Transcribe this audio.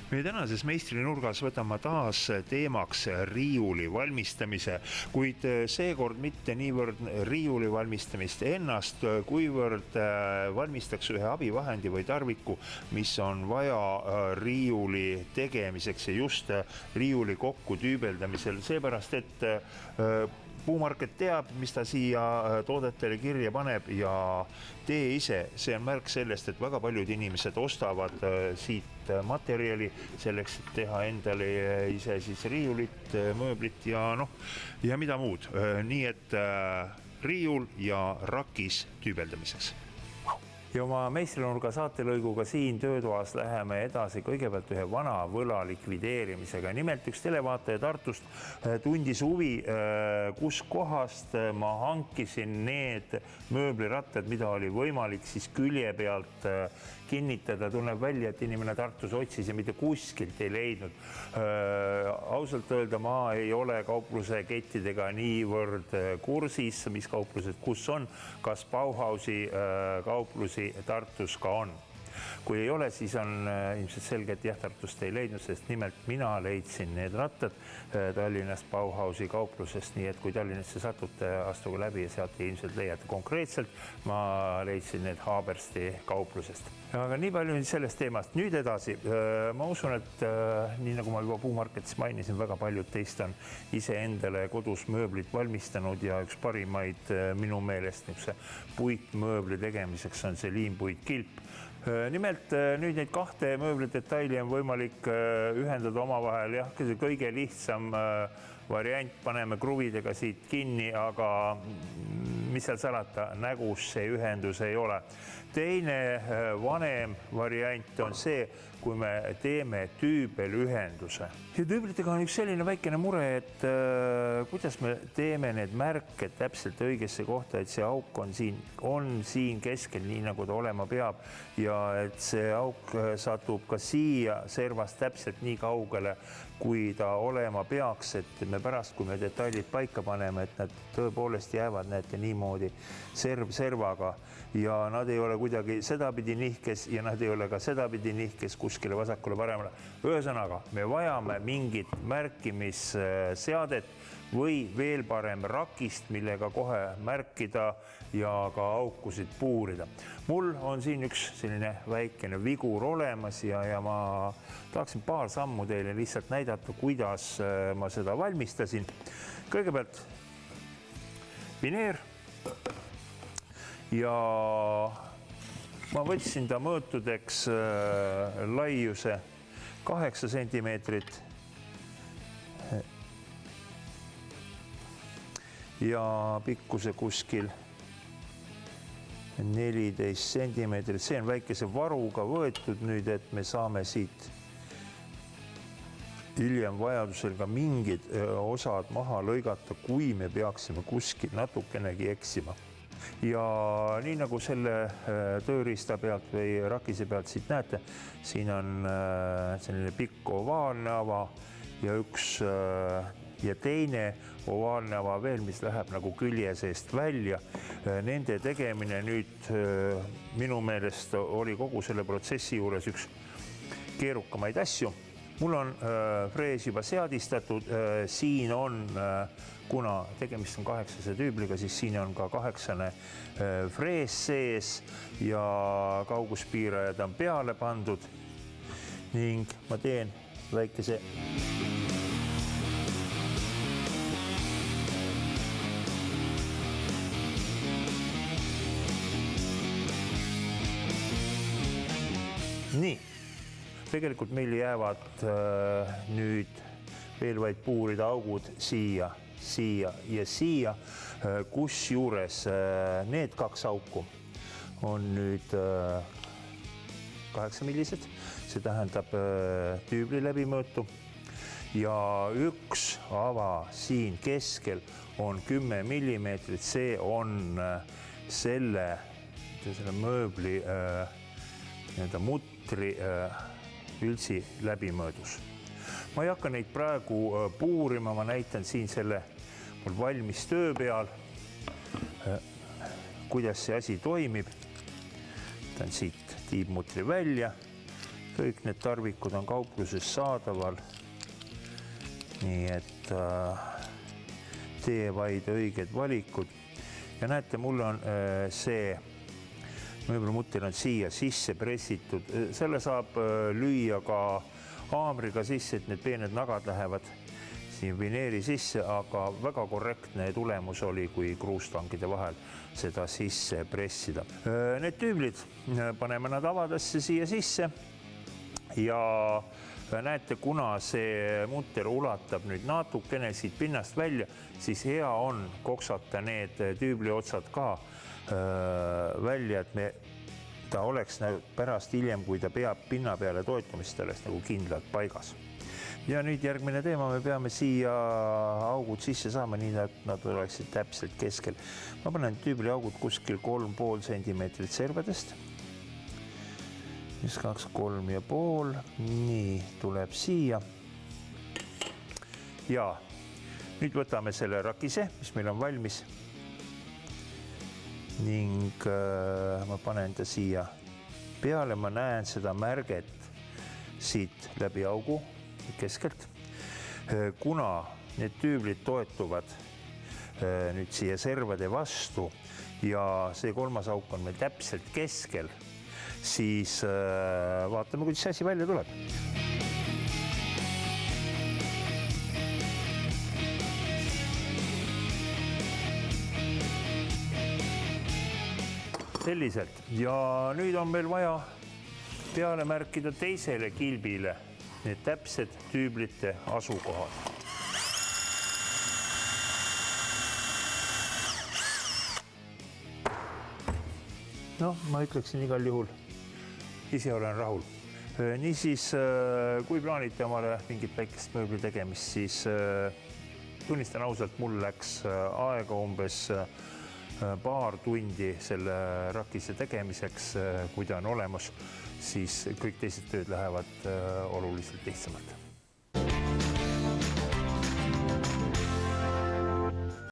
Meie tänases meistrinurgas võtame taas teemaks riiuli valmistamise, kuid seekord mitte niivõrd riiuli valmistamist ennast, kuivõrd valmistaks ühe abivahendi või tarviku, mis on vaja riiuli tegemiseks ja just riiuli kokku tüübeldamisel. Seepärast, et Puumarket teab, mis ta siia toodetele kirja paneb ja tee ise. See on märk sellest, et väga paljud inimesed ostavad siit materjali selleks, et teha endale ise siis riiulit, mööblit ja mida muud. Nii et riiul ja rakis tüübeldamiseks. Ja oma meistrinurga saatelõiguga siin töötoas läheme edasi kõigepealt ühe vana võla likvideerimisega. Nimelt üks televaataja Tartust tundis huvi, kus kohast ma hankisin need mööblirattad, mida oli võimalik siis külje pealt kinnitada. Tunneb välja, et inimene Tartus otsis ja mitte kuskilt ei leidnud. Ausalt öelda, ma ei ole kaupluse kettidega niivõrd kursis, mis kauplused kus on, kas Bauhausi kauplusi Tartus ka on. Kui ei ole, siis on ilmselt selge, et Tartust ei leidnud, sest nimelt mina leidsin need rattad Tallinnast Bauhausi kauplusest, nii et kui Tallinnasse satute, astuge läbi ja sealt ilmselt leiate konkreetselt. Ma leidsin need Haabersti kauplusest. Aga nii palju sellest teemast. Nüüd edasi. Ma usun, et nii nagu ma juba Puumarketis mainisin, väga paljud teist on ise endale kodus mööblit valmistanud ja üks parimaid minu meelest puitmööbli tegemiseks on see liimpuitkilp. Nimelt nüüd neid kahte mööblidetaili on võimalik ühendada omavahel. See kõige lihtsam variant, paneme kruvidega siit kinni, aga mis seal salata, nägus see ühendus ei ole. Teine vanem variant on see, kui me teeme tüübelühenduse. Ja tüüblitega on üks selline väikene mure, et kuidas me teeme need märke täpselt õigesse kohta, et see auk on siin keskel, nii nagu ta olema peab ja et see auk satub ka siia servast täpselt nii kaugele, kui ta olema peaks, et me pärast, kui me detailid paika paneme, et nad tõepoolest jäävad näete niimoodi servaga ja nad ei ole kuidagi sedapidi nihkes ja nad ei ole ka sedapidi nihkes kuskile vasakule paremale. Ühesõnaga, me vajame mingit märkimisseadet või veel parem rakist, millega kohe märkida ja ka aukusid puurida. Mul on siin üks selline väikene vigur olemas ja ma tahaksin paar sammu teile lihtsalt näidata, kuidas ma seda valmistasin. Kõigepealt vineer ja ma võtsin ta mõõtudeks laiuse 8 sentimeetrit ja pikkuse kuskil 14 sentimeetrit. See on väikese varuga võetud nüüd, et me saame siit hiljem vajadusel ka mingid osad maha lõigata, kui me peaksime kuskil natukenegi eksima. Ja nii nagu selle tööriista pealt või rakise pealt siit näete, siin on selline pikk ovaalne ava ja üks ja teine ovaalne ava veel, mis läheb nagu külje seest välja. Nende tegemine nüüd minu meelest oli kogu selle protsessi juures üks keerukamaid asju. Mul on frees juba seadistatud, siin on, kuna tegemist on 8 tüübliga, siis siin on ka 8 frees sees ja kauguspiirajad on peale pandud ning ma teen väikese nii. Tegelikult meil jäävad nüüd veel vaid puurida augud siia ja siia, kus juures need 2 auku on nüüd 8 millised, see tähendab tüübli läbimõõtu ja üks ava siin keskel on 10 millimeetrit, see on selle mööbli mutri ültsi läbimõõdus. Ma ei hakka neid praegu puurima, ma näitan siin selle mul valmis töö peal, kuidas see asi toimib. Võtan siit tiibmutri välja, kõik need tarvikud on kaupluses saadaval. Nii et tee vaid õiged valikud. Ja näete, mul on see mööbelmutter on siia sisse pressitud. Selle saab lüüa ka haamriga sisse, et need peened nagad lähevad siin vineeri sisse, aga väga korrektne tulemus oli, kui kruustangide vahel seda sisse pressida. Need tüüblid paneme nad avadesse siia sisse ja näete, kuna see mutter ulatab nüüd natukene siit pinnast välja, siis hea on koksata need tüübli otsad ka välja, et ta oleks pärast hiljem, kui ta peab pinna peale toitumist, oleks nagu kindlalt paigas. Ja nüüd järgmine teema, me peame siia augud sisse saama, nii et nad oleksid täpselt keskel. Ma panen tüübli augud kuskil 3,5 sentimeetrit servadest. 2, 3,5, nii tuleb siia. Ja nüüd võtame selle rakise, mis meil on valmis. Ning ma panen ta siia peale, ma näen seda märget siit läbi augu keskelt. Kuna need tüüblid toetuvad nüüd siia servade vastu ja see kolmas auk on meil täpselt keskel, siis vaatame, kuidas see asi välja tuleb. Selliselt. Ja nüüd on meil vaja peale märkida teisele kilbile need täpsed tüüblite asukohad. Ma ütleksin igal juhul, ise olen rahul. Niisiis, kui plaanite omale mingit väikest mööbli tegemist, siis tunnistan ausalt, mul läks aega umbes paar tundi selle rakise tegemiseks, kui ta on olemas, siis kõik teised tööd lähevad oluliselt lihtsamalt.